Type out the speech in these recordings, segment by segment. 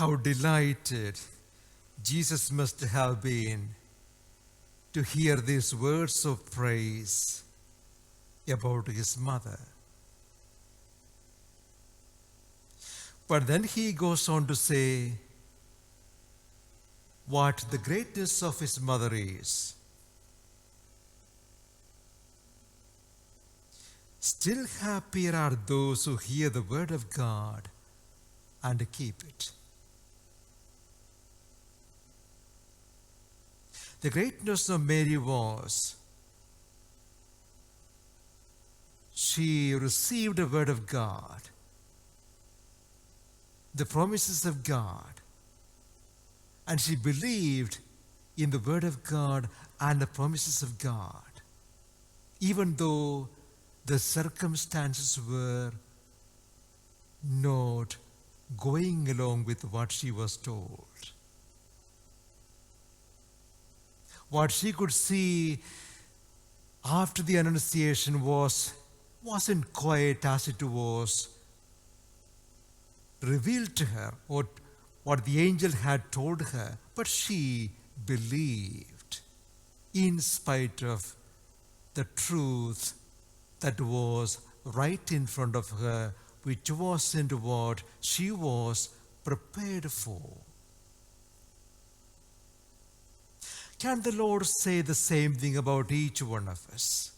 How delighted Jesus must have been to hear these words of praise about his mother. But then he goes on to say what the greatness of his mother is. Still happier are those who hear the word of God and keep it. The greatness of Mary was, she received the word of God, the promises of God, and she believed in the word of God and the promises of God, even though the circumstances were not going along with what she was told. What she could see after the Annunciation wasn't quite as it was revealed to her, or what the angel had told her, but she believed in spite of the truth that was right in front of her, which wasn't what she was prepared for. Can the Lord say the same thing about each one of us?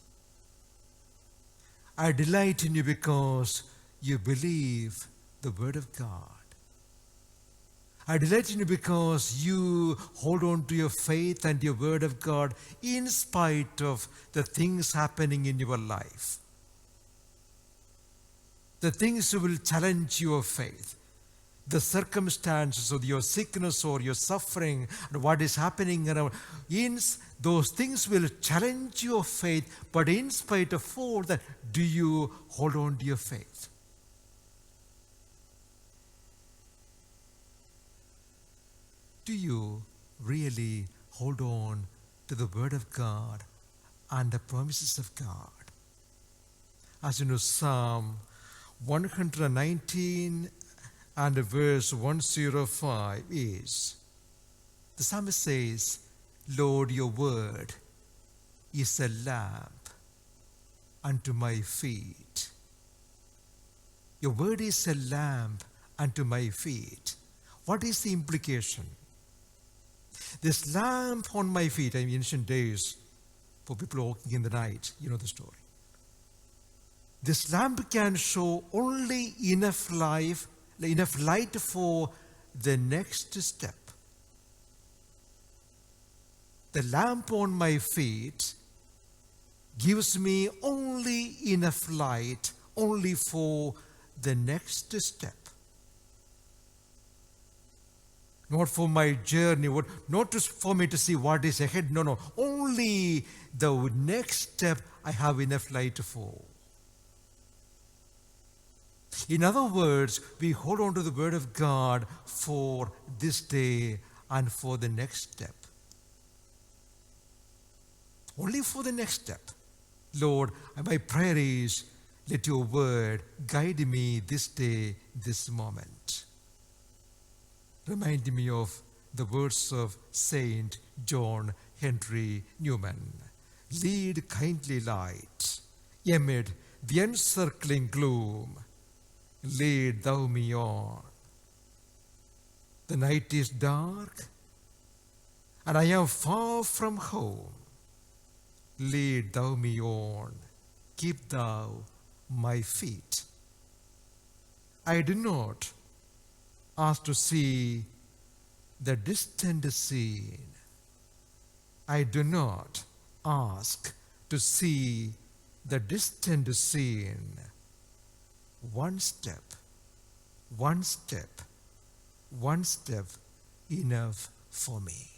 I delight in you because you believe the word of God. I delight in you because you hold on to your faith and your word of God in spite of the things happening in your life. The things that will challenge your faith. The circumstances of your sickness or your suffering and what is happening around. Those things will challenge your faith, but in spite of all that, do you hold on to your faith? Do you really hold on to the word of God and the promises of God? As you know, Psalm 119 and verse 105 is, the psalmist says, Lord, your word is a lamp unto my feet. Your word is a lamp unto my feet. What is the implication? This lamp on my feet, in ancient days, for people walking in the night, you know the story. This lamp can show only enough light for the next step. The lamp on my feet gives me only enough light only for the next step. Not for my journey, not just for me to see what is ahead. No. Only the next step I have enough light for. In other words, we hold on to the word of God for this day and for the next step. Only for the next step. Lord, my prayer is, let your word guide me this day, this moment. Remind me of the words of Saint John Henry Newman. Lead kindly light amid the encircling gloom. Lead thou me on. The night is dark and I am far from home. Lead thou me on. Keep thou my feet. I do not ask to see the distant scene. I do not ask to see the distant scene. One step, enough for me.